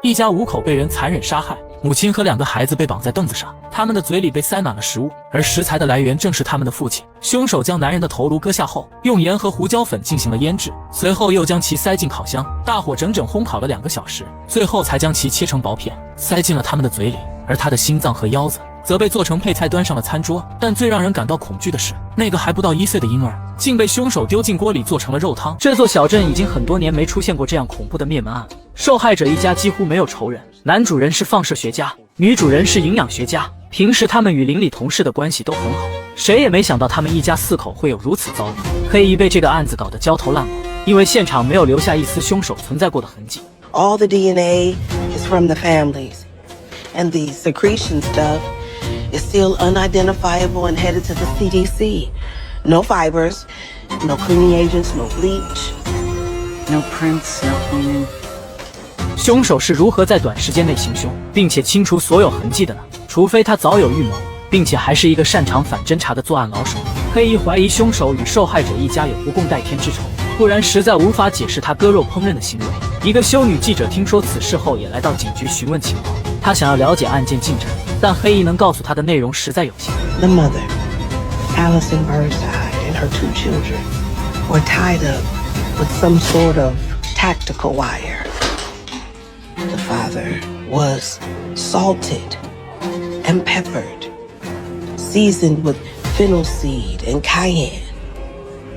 一家5口被人残忍杀害，母亲和2个孩子被绑在凳子上，他们的嘴里被塞满了食物，而食材的来源正是他们的父亲。凶手将男人的头颅割下后，用盐和胡椒粉进行了腌制，随后又将其塞进烤箱，大火整整烘烤了2个小时，最后才将其切成薄片，塞进了他们的嘴里。而他的心脏和腰子则被做成配菜端上了餐桌。但最让人感到恐惧的是，那个还不到1岁的婴儿竟被凶手丢进锅里做成了肉汤。这座小镇已经很多年没出现过这样恐怖的灭门案，受害者一家几乎没有仇人，男主人是放射学家，女主人是营养学家，平时他们与邻里同事的关系都很好，谁也没想到他们一家4口会有如此遭遇。黑衣被这个案子搞得焦头烂额，因为现场没有留下一丝凶手存在过的痕迹。 All the DNA is from the families, and the secretion stuff is still unidentifiable and headed to the CDC. No fibers, no cleaning agents, no bleach, no prints, no cleaning. 凶手是如何在短时间内行凶，并且清除所有痕迹的呢？除非他早有预谋，并且还是一个擅长反侦查的作案老手。黑衣怀疑凶手与受害者一家有不共戴天之仇，不然实在无法解释他割肉烹饪的行为。一个修女记者听说此事后，也来到警局询问情况，她想要了解案件进展，但黑衣能告诉她的内容实在有限。The mother, Allison Burnside, and her 2 children were tied up with some sort of tactical wire. The father was salted and peppered, seasoned with fennel seed and cayenne.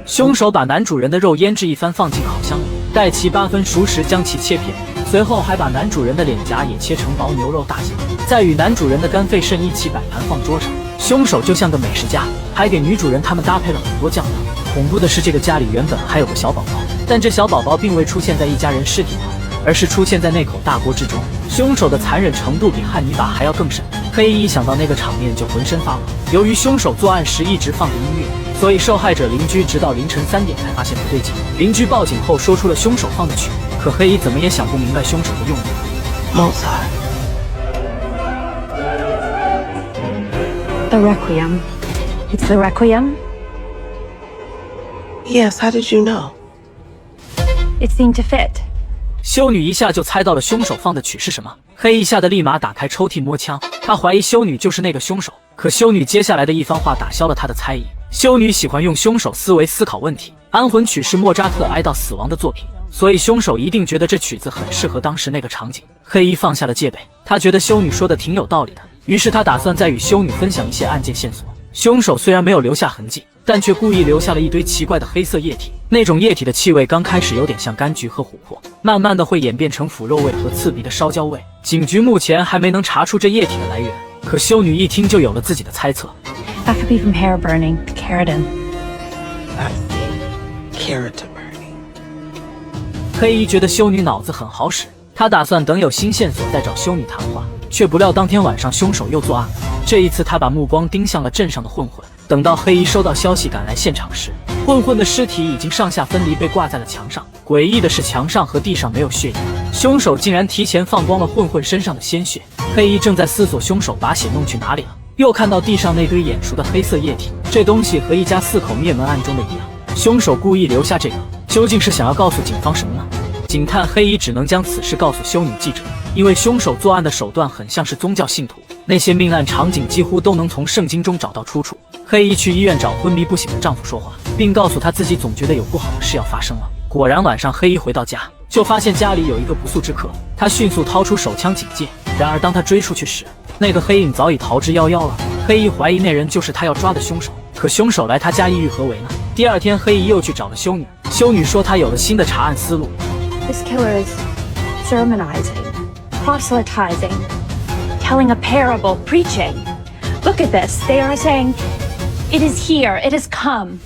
凶手把男主人的肉腌制一番，放进烤箱里，待其8分熟时将其切片，随后还把男主人的脸颊也切成薄牛肉大小，再与男主人的肝肺肾一起摆盘放桌上。凶手就像个美食家，还给女主人他们搭配了很多酱料。恐怖的是，这个家里原本还有个小宝宝，但这小宝宝并未出现在一家人尸体旁，而是出现在那口大锅之中。凶手的残忍程度比汉尼拔还要更甚。黑衣一想到那个场面就浑身发冷。由于凶手作案时一直放着音乐，所以受害者邻居直到凌晨3点才发现不对劲。邻居报警后说出了凶手放的曲，可黑衣怎么也想不明白凶手的用意。Mozart. The Requiem. It's the Requiem? Yes, how did you know? It seemed to fit. 修女一下就猜到了凶手放的曲是什么，黑衣吓得立马打开抽屉摸枪，他怀疑修女就是那个凶手。可修女接下来的一番话打消了他的猜疑。修女喜欢用凶手思维思考问题，《安魂曲》是莫扎特哀悼死亡的作品，所以凶手一定觉得这曲子很适合当时那个场景。黑衣放下了戒备，他觉得修女说的挺有道理的，于是他打算再与修女分享一些案件线索。凶手虽然没有留下痕迹，但却故意留下了一堆奇怪的黑色液体，那种液体的气味刚开始有点像柑橘和琥珀，慢慢的会演变成腐肉味和刺鼻的烧焦味。警局目前还没能查出这液体的来源，可修女一听就有了自己的猜测。That could be from hair burning, keratin. I see. Keratin burning. 黑衣觉得修女脑子很好使，他打算等有新线索再找修女谈话，却不料当天晚上凶手又作案了。这一次他把目光盯向了镇上的混混。等到黑衣收到消息赶来现场时，混混的尸体已经上下分离，被挂在了墙上。诡异的是，墙上和地上没有血液，凶手竟然提前放光了混混身上的鲜血。黑衣正在思索凶手把血弄去哪里了，又看到地上那堆眼熟的黑色液体，这东西和一家4口灭门案中的一样。凶手故意留下这个，究竟是想要告诉警方什么呢？警探黑衣只能将此事告诉修女记者，因为凶手作案的手段很像是宗教信徒，那些命案场景几乎都能从圣经中找到出处。黑衣去医院找昏迷不醒的丈夫说话，并告诉他自己总觉得有不好的事要发生了。果然晚上黑衣回到家，就发现家里有一个不速之客，他迅速掏出手枪警戒，然而当他追出去时，那个黑影早已逃之夭夭了。黑衣怀疑那人就是他要抓的凶手，可凶手来他家意欲何为呢？第二天黑衣又去找了修女，修女说他有了新的查案思路。This killer is sermonizing, proselytizing, telling a parable, preaching. Look at this. They are saying, it is here, it has come.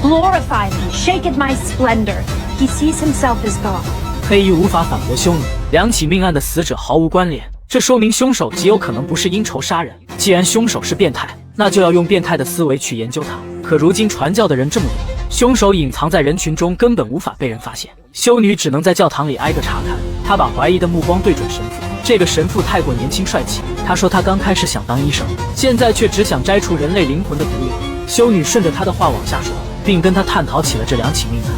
Glorify me, shake at my splendor. He sees himself as God. 黑衣无法反驳修女，2起命案的死者毫无关联，这说明凶手极有可能不是因仇杀人。既然凶手是变态，那就要用变态的思维去研究他。可如今传教的人这么多，凶手隐藏在人群中，根本无法被人发现。修女只能在教堂里挨个查看，她把怀疑的目光对准神父。这个神父太过年轻帅气，他说他刚开始想当医生，现在却只想摘除人类灵魂的毒瘤。修女顺着他的话往下说，并跟他探讨起了这2起命案。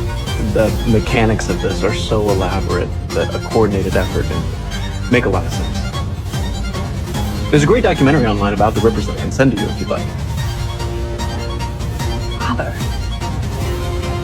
The mechanics of this are so elaborate that a coordinated effort make a lot of sense. There's a great documentary online about the Rippers that I can send to you if you'd like. Father,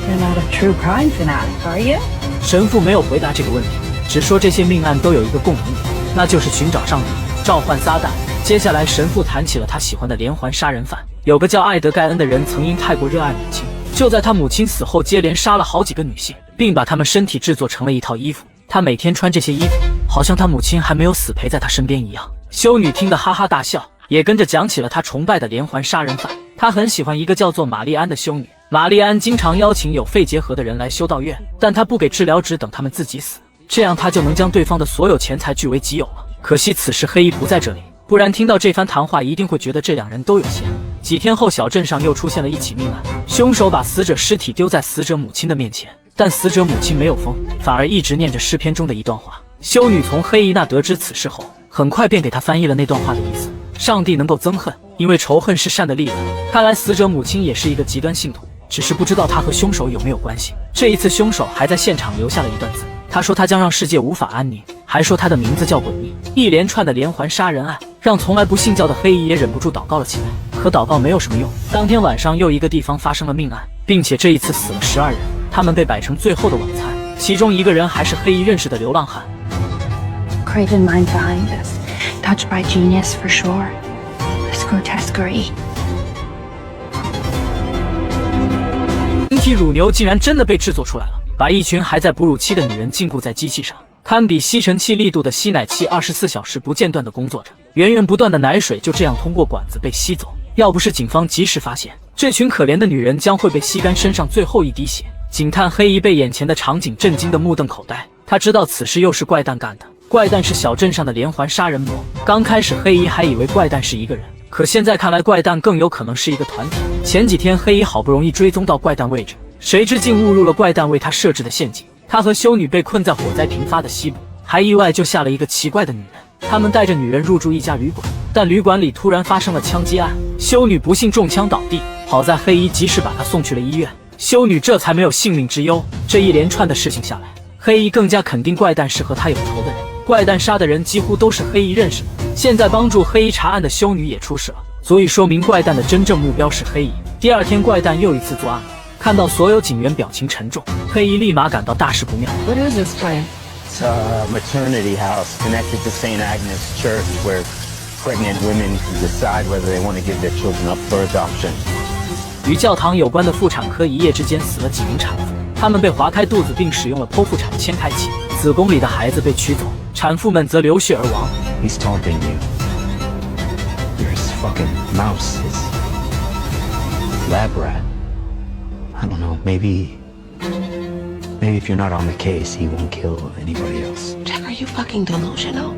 you're not a true crime fanatic, are you? 神父没有回答这个问题，只说这些命案都有一个共同点，那就是寻找上帝，召唤撒旦。接下来，神父谈起了他喜欢的连环杀人犯，有个叫艾德盖恩的人，曾因太过热爱母亲，就在他母亲死后接连杀了好几个女性，并把她们身体制作成了一套衣服。他每天穿这些衣服，好像他母亲还没有死陪在他身边一样。修女听得哈哈大笑，也跟着讲起了她崇拜的连环杀人犯。她很喜欢一个叫做玛丽安的修女，玛丽安经常邀请有肺结核的人来修道院，但她不给治疗，只等他们自己死，这样她就能将对方的所有钱财据为己有了。可惜此时黑衣不在这里，不然听到这番谈话一定会觉得这两人都有嫌。几天后，小镇上又出现了一起命案，凶手把死者尸体丢在死者母亲的面前，但死者母亲没有疯，反而一直念着诗篇中的一段话。修女从黑衣那得知此事后，很快便给他翻译了那段话的意思：上帝能够憎恨，因为仇恨是善的力量。看来死者母亲也是一个极端信徒，只是不知道他和凶手有没有关系。这一次凶手还在现场留下了一段字，他说他将让世界无法安宁，还说他的名字叫诡秘。一连串的连环杀人案让从来不信教的黑衣也忍不住祷告了起来，可祷告没有什么用。当天晚上又一个地方发生了命案，并且这一次死了12人，他们被摆成最后的晚餐，其中一个人还是黑衣认识的流浪汉。Craven mind-find this. Touched by genius for sure. This grotesquerie. 人体乳牛竟然真的被制作出来了，把一群还在哺乳期的女人禁锢在机器上，堪比吸尘器力度的吸奶器，24小时不间断地工作着，源源不断的奶水就这样通过管子被吸走。要不是警方及时发现，这群可怜的女人将会被吸干身上最后一滴血。警探黑衣被眼前的场景震惊得目瞪口呆，他知道此事又是怪诞干的。怪诞是小镇上的连环杀人魔。刚开始黑衣还以为怪诞是一个人，可现在看来怪诞更有可能是一个团体。前几天黑衣好不容易追踪到怪诞位置，谁知竟误入了怪诞为他设置的陷阱。他和修女被困在火灾频发的西部，还意外救下了一个奇怪的女人。他们带着女人入住一家旅馆，但旅馆里突然发生了枪击案，修女不幸中枪倒地，好在黑衣及时把她送去了医院，修女这才没有性命之忧。这一连串的事情下来，黑衣更加肯定怪诞是和他有仇的人。怪诞杀的人几乎都是黑衣认识的，现在帮助黑衣查案的修女也出事了，足以说明怪诞的真正目标是黑衣。第二天，怪诞又一次作案，看到所有警员表情沉重，黑衣立马感到大事不妙。 What is this place? It's a maternity house connected to St. Agnes Church where pregnant women can decide whether they want to give their children up for adoption. 与教堂有关的妇产科一夜之间死了几名产妇，她们被划开肚子并使用了剖腹产牵开器，子宫里的孩子被取走，产妇们则流血而亡。 He's taunting you. You're his fucking mouse, his lab rat. I don't know, maybe if you're not on the case, he won't kill anybody else. Jack, are you fucking delusional?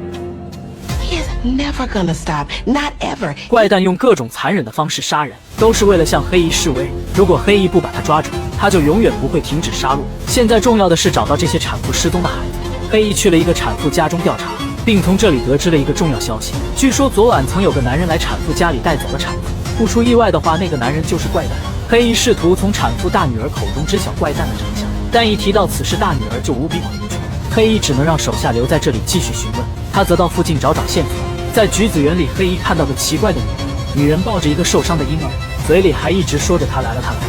He is never gonna stop. Not ever. 怪诞用各种残忍的方式杀人，都是为了向黑衣示威。如果黑衣不把他抓住，他就永远不会停止杀戮。现在重要的是找到这些产妇失踪的孩子。黑衣去了一个产妇家中调查，并从这里得知了一个重要消息。据说昨晚曾有个男人来产妇家里带走了产妇，不出意外的话，那个男人就是怪诞。黑衣试图从产妇大女儿口中知晓怪诞的长相，但一提到此事大女儿就无比恐惧。黑衣只能让手下留在这里继续询问，他则到附近找线索。在橘子园里，黑衣看到个奇怪的女人，女人抱着一个受伤的婴儿，嘴里还一直说着她来了，她来了。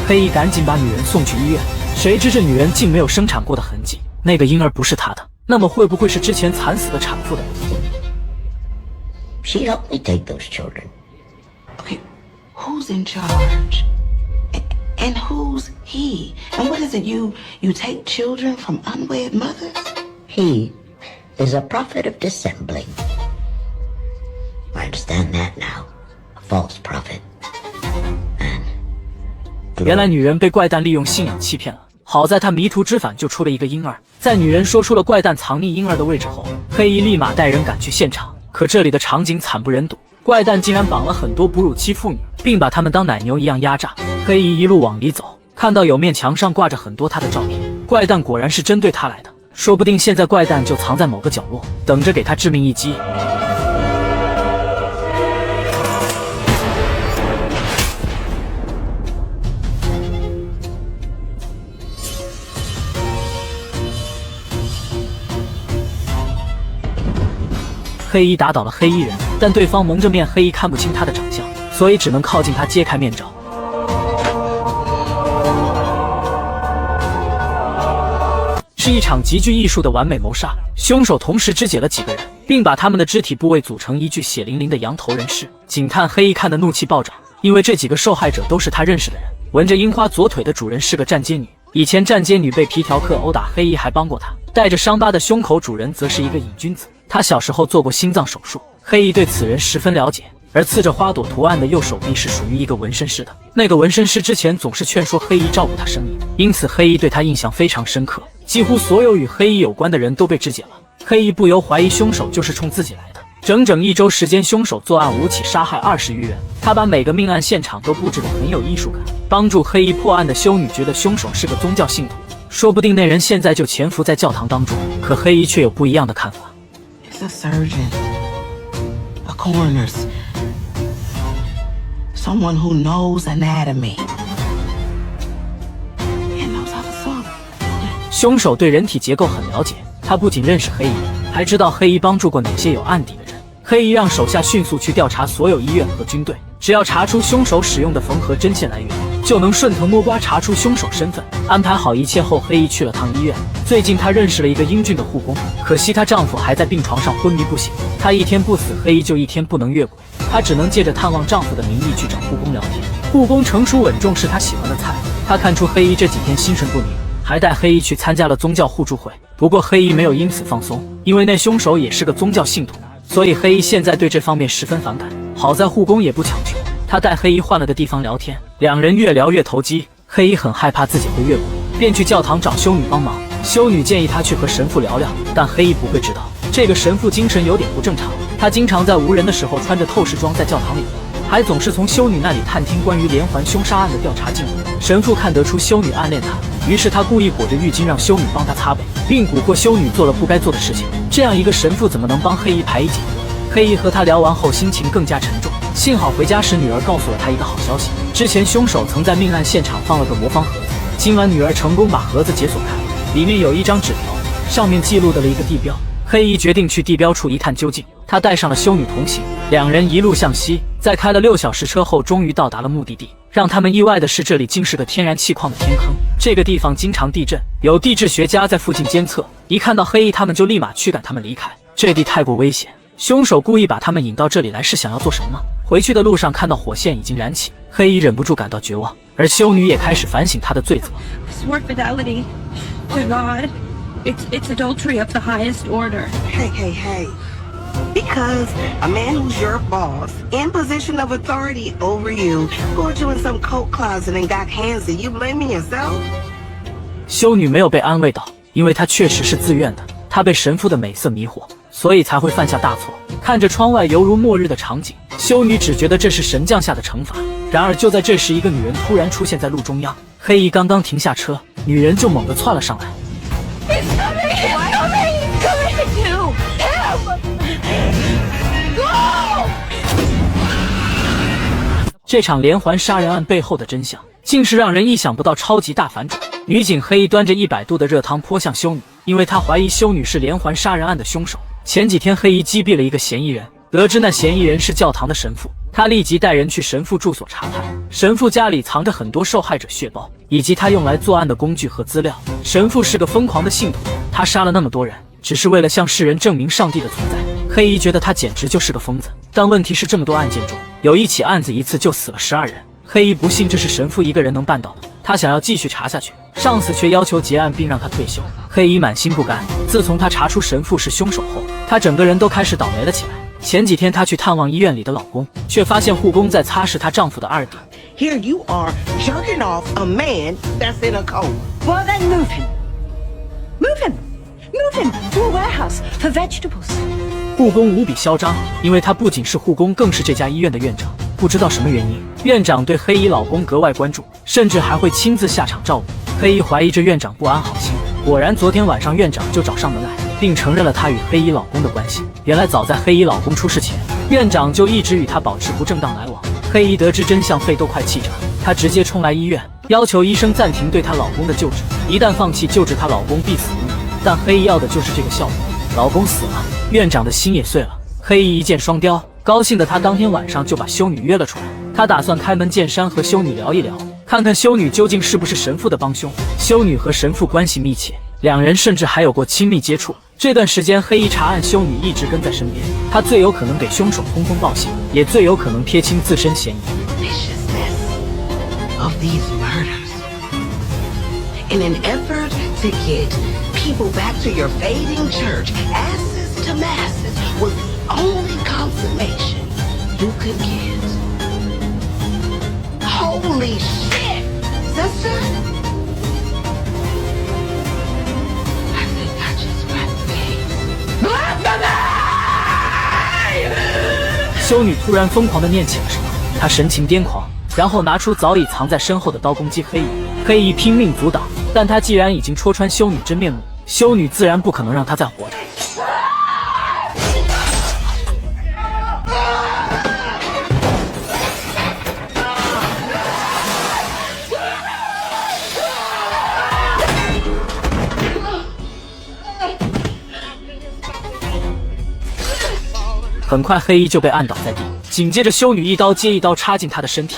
黑衣赶紧把女人送去医院，谁知这女人竟没有生产过的痕迹，那个婴儿不是她的，那么会不会是之前惨死的产妇的？ She helped me take those children. Okay, who's in charge? And who's he? And what is it? You take children from unwed mothers? He is a prophet of dissembling. I understand that now. A false prophet. And 原来女人被怪诞利用信仰欺骗了，好在她迷途知返，救出了一个婴儿。在女人说出了怪诞藏匿婴儿的位置后，黑衣立马带人赶去现场。可这里的场景惨不忍睹，怪诞竟然绑了很多哺乳期妇女，并把她们当奶牛一样压榨。黑衣一路往里走，看到有面墙上挂着很多她的照片，怪诞果然是针对她来的，说不定现在怪诞就藏在某个角落，等着给她致命一击。黑衣打倒了黑衣人，但对方蒙着面，黑衣看不清他的长相，所以只能靠近他揭开面罩。是一场极具艺术的完美谋杀，凶手同时肢解了几个人，并把他们的肢体部位组成一具血淋淋的羊头人尸。警探黑衣看得怒气暴涨，因为这几个受害者都是他认识的人。纹着樱花左腿的主人是个站街女，以前站街女被皮条客殴打，黑衣还帮过她。带着伤疤的胸口主人则是一个瘾君子，他小时候做过心脏手术，黑衣对此人十分了解。而刺着花朵图案的右手臂是属于一个纹身师的，那个纹身师之前总是劝说黑衣照顾他生意，因此黑衣对他印象非常深刻。几乎所有与黑衣有关的人都被肢解了，黑衣不由怀疑凶手就是冲自己来的。整整1周时间，凶手作案5起，杀害20余人。他把每个命案现场都布置得很有艺术感。帮助黑衣破案的修女觉得凶手是个宗教信徒，说不定那人现在就潜伏在教堂当中。可黑衣却有不一样的看法。It's a surgeon, a coroner's, someone who knows anatomy and knows how to solve it. 凶手对人体结构很了解，他不仅认识黑衣，还知道黑衣帮助过哪些有案底的人。黑衣让手下迅速去调查所有医院和军队，只要查出凶手使用的缝合针线来源，就能顺藤摸瓜查出凶手身份。安排好一切后，黑衣去了趟医院。最近她认识了一个英俊的护工，可惜她丈夫还在病床上昏迷不醒。她一天不死，黑衣就一天不能越轨。她只能借着探望丈夫的名义去找护工聊天。护工成熟稳重，是她喜欢的菜。她看出黑衣这几天心神不宁，还带黑衣去参加了宗教互助会。不过黑衣没有因此放松，因为那凶手也是个宗教信徒，所以黑衣现在对这方面十分反感。好在护工也不强求，他带黑衣换了个地方聊天，两人越聊越投机。黑衣很害怕自己会越轨，便去教堂找修女帮忙。修女建议他去和神父聊聊，但黑衣不会知道，这个神父精神有点不正常。他经常在无人的时候穿着透视装在教堂里活，还总是从修女那里探听关于连环凶杀案的调查进度。神父看得出修女暗恋他，于是他故意裹着浴巾让修女帮他擦背，并蛊惑修女做了不该做的事情。这样一个神父怎么能帮黑衣排疑解忧？黑衣和他聊完后心情更加沉重，幸好回家时女儿告诉了他一个好消息，之前凶手曾在命案现场放了个魔方盒子，今晚女儿成功把盒子解锁开了，里面有一张纸条，上面记录的了一个地标。黑衣决定去地标处一探究竟，他带上了修女同行，两人一路向西，在开了6小时车后终于到达了目的地。让他们意外的是，这里竟是个天然气矿的天坑。这个地方经常地震，有地质学家在附近监测，一看到黑衣他们就立马驱赶他们离开，这地太过危险。凶手故意把他们引到这里来是想要做什么？回去的路上看到火线已经燃起，黑衣忍不住感到绝望，而修女也开始反省她的罪责。 Swore fidelity to God. It's adultery of the highest order. Hey. Because a man who's your boss, in position of authority over you, put you in some coat closet and got handsy, you blaming yourself? 修女没有被安慰到，因为她确实是自愿的。她被神父的美色迷惑，所以才会犯下大错。看着窗外犹如末日的场景，修女只觉得这是神降下的惩罚。然而就在这时，一个女人突然出现在路中央。黑衣刚刚停下车，女人就猛地窜了上来。He's coming! He's coming! To him! Go! 这场连环杀人案背后的真相，竟是让人意想不到超级大反转。女警黑衣端着100度的热汤泼向修女，因为她怀疑修女是连环杀人案的凶手。前几天黑衣击毙了一个嫌疑人，得知那嫌疑人是教堂的神父，他立即带人去神父住所查探。神父家里藏着很多受害者血包，以及他用来作案的工具和资料。神父是个疯狂的信徒，他杀了那么多人，只是为了向世人证明上帝的存在。黑衣觉得他简直就是个疯子，但问题是这么多案件中，有一起案子一次就死了12人。黑衣不信这是神父一个人能办到的，他想要继续查下去，上司却要求结案并让他退休。黑衣满心不甘，自从他查出神父是凶手后，他整个人都开始倒霉了起来。前几天她去探望医院里的老公，却发现护工在擦拭她丈夫的二弟。 Here you are jerking off a man that's in a coma. Well, then move him. Move him. Move him to a warehouse for vegetables. 护工无比嚣张，因为他不仅是护工，更是这家医院的院长。不知道什么原因，院长对黑衣老公格外关注，甚至还会亲自下场照顾。黑衣怀疑这院长不安好心，果然昨天晚上院长就找上门来，并承认了他与黑衣老公的关系。原来早在黑衣老公出事前，院长就一直与他保持不正当来往。黑衣得知真相，肺都快气炸，她直接冲来医院，要求医生暂停对她老公的救治，一旦放弃救治，她老公必死无疑。但黑衣要的就是这个效果。老公死了，院长的心也碎了。黑衣一箭双雕，高兴的他当天晚上就把修女约了出来。他打算开门见山和修女聊一聊，看看修女究竟是不是神父的帮凶。修女和神父关系密切，两人甚至还有过亲密接触。这段时间，黑衣查案修女一直跟在身边，她最有可能给凶手通风报信，也最有可能撇清自身嫌疑。Of these murders, in an effort to get people back to your fading church, asses to masses was the only consummation you could get. Holy shit, sister! I think I just went blasphemy! 修女突然疯狂地念起了什么，她神情癫狂，然后拿出早已藏在身后的刀攻击黑衣。黑衣拼命阻挡，但他既然已经戳穿修女真面目，修女自然不可能让他再活着。很快，黑衣就被按倒在地，紧接着修女一刀接一刀插进他的身体。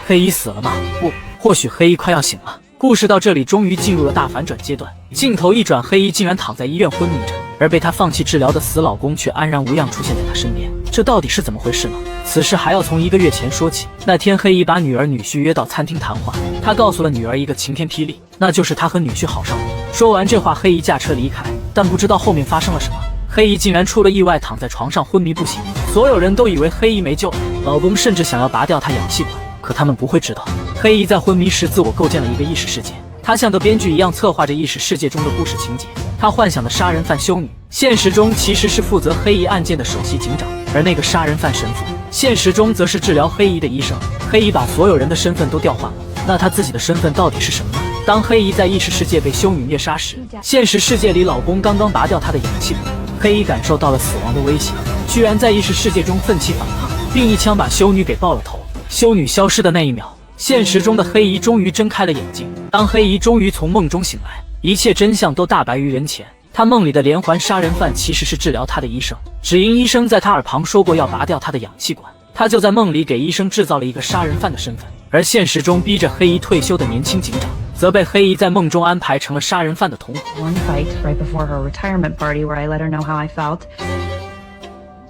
黑衣死了吗？不，或许黑衣快要醒了。故事到这里终于进入了大反转阶段，镜头一转，黑衣竟然躺在医院昏迷着，而被他放弃治疗的死老公却安然无恙出现在他身边。这到底是怎么回事呢？此事还要从1个月前说起。那天，黑衣把女儿女婿约到餐厅谈话，他告诉了女儿一个晴天霹雳，那就是他和女婿好上了。说完这话，黑衣驾车离开，但不知道后面发生了什么。黑衣竟然出了意外，躺在床上昏迷不醒，所有人都以为黑衣没救了，老公甚至想要拔掉她氧气管。可他们不会知道，黑衣在昏迷时自我构建了一个意识世界，他像个编剧一样策划着意识世界中的故事情节。他幻想的杀人犯修女，现实中其实是负责黑衣案件的首席警长，而那个杀人犯神父，现实中则是治疗黑衣的医生。黑衣把所有人的身份都调换了，那他自己的身份到底是什么呢？当黑衣在意识世界被修女虐杀时，现实世界里老公刚刚拔掉他的氧气管，黑衣感受到了死亡的威胁，居然在意识世界中奋起反抗，并一枪把修女给爆了头。修女消失的那一秒，现实中的黑衣终于睁开了眼睛。当黑衣终于从梦中醒来，一切真相都大白于人前。他梦里的连环杀人犯其实是治疗他的医生，只因医生在他耳旁说过要拔掉他的氧气管，他就在梦里给医生制造了一个杀人犯的身份。而现实中逼着黑衣退休的年轻警长，则被黑衣在梦中安排成了杀人犯的同伙。 One fight right before her retirement party where I let her know how I felt.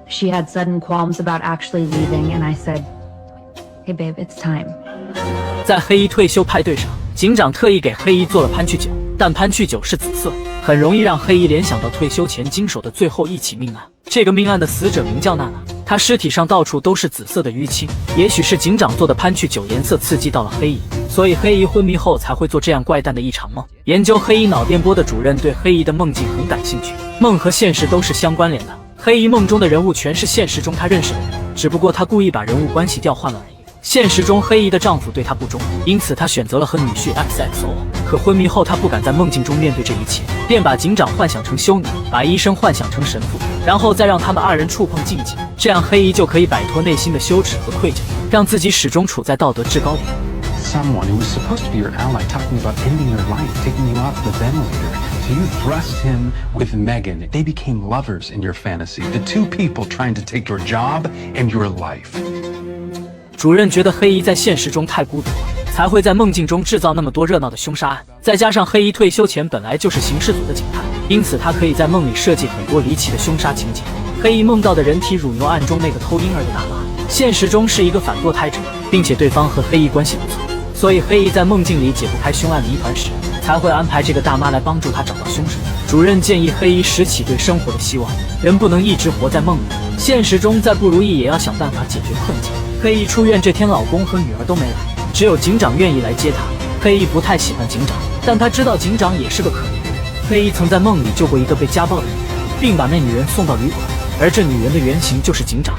She had sudden qualms about actually leaving, and I said, "Hey babe, it's time." 在黑衣退休派对上，警长特意给黑衣做了潘趣酒，但潘趣酒是紫色，很容易让黑衣联想到退休前经手的最后一起命案。这个命案的死者名叫娜娜，她尸体上到处都是紫色的淤青，也许是警长做的潘趣酒颜色刺激到了黑衣，所以黑衣昏迷后才会做这样怪诞的一场梦。研究黑衣脑电波的主任对黑衣的梦境很感兴趣，梦和现实都是相关联的。黑衣梦中的人物全是现实中他认识的人，只不过他故意把人物关系调换了而已。现实中黑衣的丈夫对她不忠，因此她选择了和女婿 XXO。可昏迷后，她不敢在梦境中面对这一切，便把警长幻想成修女，把医生幻想成神父，然后再让他们二人触碰禁忌，这样黑衣就可以摆脱内心的羞耻和愧疚，让自己始终处在道德制高点。 Someone who was supposed to be your ally talking about ending your life, taking you off the ventilator. So you thrust him with Megan. They became lovers in your fantasy. The two people trying to take your job and your life. 主任觉得黑衣在现实中太孤独了，才会在梦境中制造那么多热闹的凶杀案。再加上黑衣退休前本来就是刑事组的警探，因此他可以在梦里设计很多离奇的凶杀情节。黑衣梦到的人体乳牛案中那个偷婴儿的大妈，现实中是一个反堕胎者，并且对方和黑衣关系不错。所以黑衣在梦境里解不开凶案谜团时，才会安排这个大妈来帮助他找到凶手。主任建议黑衣拾起对生活的希望，人不能一直活在梦里，现实中再不如意也要想办法解决困境。黑衣出院这天，老公和女儿都没来，只有警长愿意来接她。黑衣不太喜欢警长，但他知道警长也是个可怜人。黑衣曾在梦里救过一个被家暴的女人，并把那女人送到旅馆，而这女人的原型就是警长。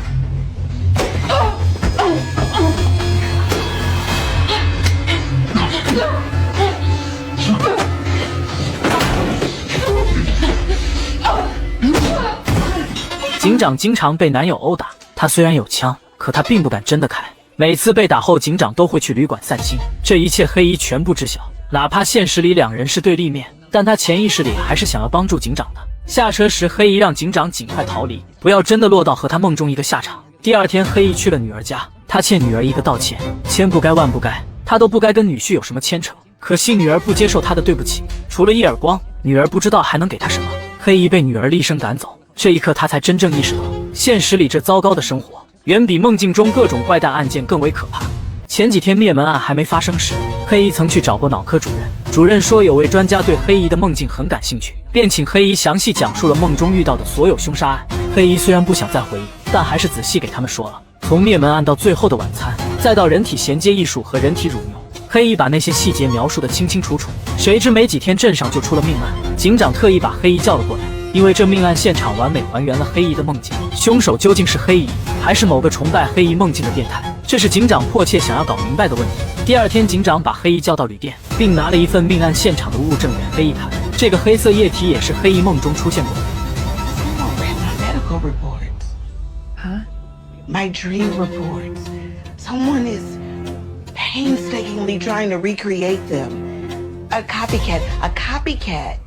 警长经常被男友殴打，他虽然有枪，可他并不敢真的开。每次被打后，警长都会去旅馆散心。这一切黑衣全部知晓，哪怕现实里两人是对立面，但他潜意识里还是想要帮助警长的。下车时，黑衣让警长尽快逃离，不要真的落到和他梦中一个下场。第二天，黑衣去了女儿家，他欠女儿一个道歉，千不该万不该，他都不该跟女婿有什么牵扯。可惜女儿不接受他的对不起，除了一耳光，女儿不知道还能给他什么。黑衣被女儿厉声赶走，这一刻他才真正意识到，现实里这糟糕的生活远比梦境中各种怪诞案件更为可怕。前几天灭门案还没发生时，黑衣曾去找过脑科主任，主任说有位专家对黑衣的梦境很感兴趣，便请黑衣详细讲述了梦中遇到的所有凶杀案。黑衣虽然不想再回忆，但还是仔细给他们说了，从灭门案到最后的晚餐，再到人体衔接艺术和人体乳牛，黑衣把那些细节描述得清清楚楚。谁知没几天镇上就出了命案，警长特意把黑衣叫了过来，因为这命案现场完美还原了黑衣的梦境，凶手究竟是黑衣还是某个崇拜黑衣梦境的变态，这是警长迫切想要搞明白的问题。第二天，警长把黑衣叫到旅店，并拿了一份命案现场的物证给黑衣看，这个黑色液体也是黑衣梦中出现过的。 Medical reports. Huh? My dream reports. Someone is painstakingly trying to recreate them. A copycat. A copycat.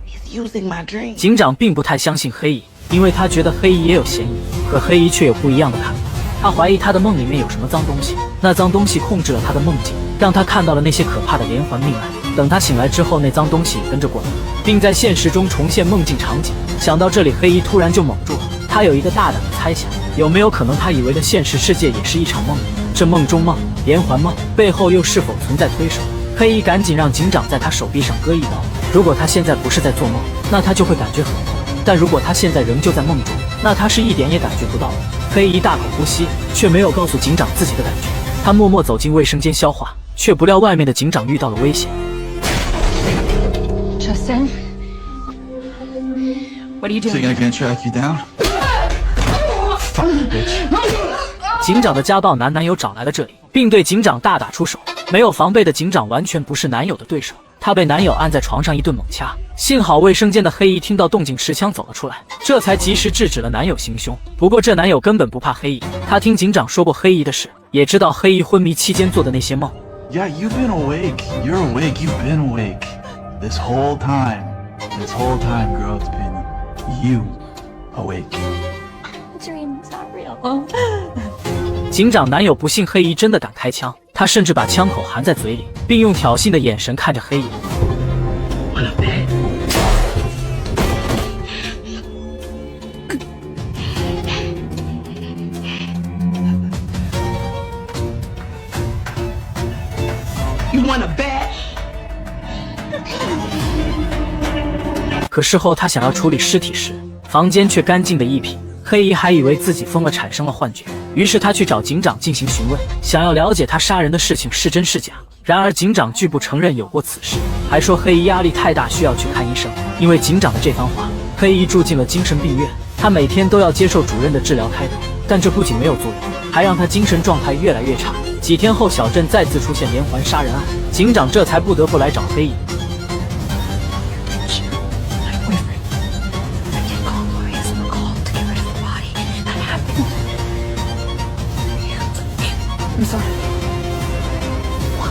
He's using my dream. 警长并不太相信黑衣，因为他觉得黑衣也有嫌疑，可黑衣却有不一样的看法。他怀疑他的梦里面有什么脏东西，那脏东西控制了他的梦境，让他看到了那些可怕的连环命案。等他醒来之后，那脏东西也跟着过来，并在现实中重现梦境场景。想到这里，黑衣突然就懵住了。他有一个大胆的猜想，有没有可能他以为的现实世界也是一场梦？这梦中梦、连环梦背后又是否存在推手？黑衣赶紧让警长在他手臂上割一刀。如果他现在不是在做梦，那他就会感觉很痛；但如果他现在仍旧在梦中，那他是一点也感觉不到的。黑衣大口呼吸，却没有告诉警长自己的感觉。他默默走进卫生间消化，却不料外面的警长遇到了危险。 Justin, what are you doing? Think I can track you down? Fuck you, bitch. 警长的家暴男友找来了这里，并对警长大打出手。没有防备的警长完全不是男友的对手，他被男友按在床上一顿猛掐。幸好卫生间的黑衣听到动静，持枪走了出来，这才及时制止了男友行凶。不过这男友根本不怕黑衣，他听警长说过黑衣的事，也知道黑衣昏迷期间做的那些梦。 Yeah, you've been awake. You're awake. You've been awake. This whole time. This whole time, girl, it's been you awake. Dream's not real. 警长男友不信黑衣真的敢开枪，他甚至把枪口含在嘴里，并用挑衅的眼神看着黑衣。 You want a bet? 可事后他想要处理尸体时，房间却干净的一批。黑衣还以为自己疯了，产生了幻觉，于是他去找警长进行询问，想要了解他杀人的事情是真是假。然而警长拒不承认有过此事，还说黑衣压力太大，需要去看医生。因为警长的这番话，黑衣住进了精神病院，他每天都要接受主任的治疗开导，但这不仅没有作用，还让他精神状态越来越差。几天后，小镇再次出现连环杀人案，警长这才不得不来找黑衣。 I'm sorry. Why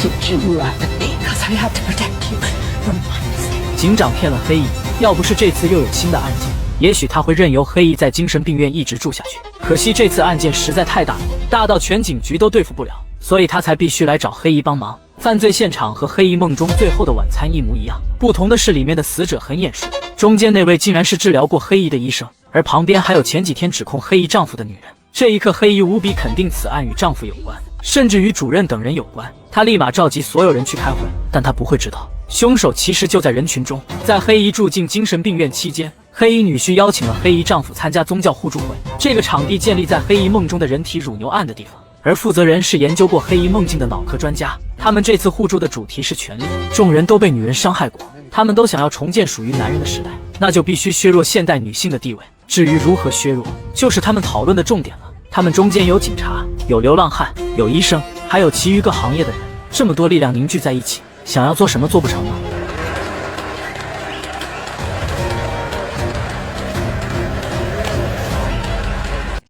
did you lie to me? Because I had to protect you from my mistake. 警长骗了黑衣，要不是这次又有新的案件，也许他会任由黑衣在精神病院一直住下去。可惜这次案件实在太大了，大到全警局都对付不了，所以他才必须来找黑衣帮忙。犯罪现场和黑衣梦中最后的晚餐一模一样，不同的是里面的死者很眼熟，中间那位竟然是治疗过黑衣的医生，而旁边还有前几天指控黑衣丈夫的女人。 这一刻，黑衣无比肯定此案与丈夫有关，甚至与主任等人有关。他立马召集所有人去开会，但他不会知道，凶手其实就在人群中。在黑衣住进精神病院期间，黑衣女婿邀请了黑衣丈夫参加宗教互助会。这个场地建立在黑衣梦中的人体乳牛案的地方，而负责人是研究过黑衣梦境的脑科专家。他们这次互助的主题是权力。众人都被女人伤害过，他们都想要重建属于男人的时代，那就必须削弱现代女性的地位。 至于如何削弱，就是他们讨论的重点了。他们中间有警察，有流浪汉，有医生，还有其余各行业的人。这么多力量凝聚在一起，想要做什么做不成吗？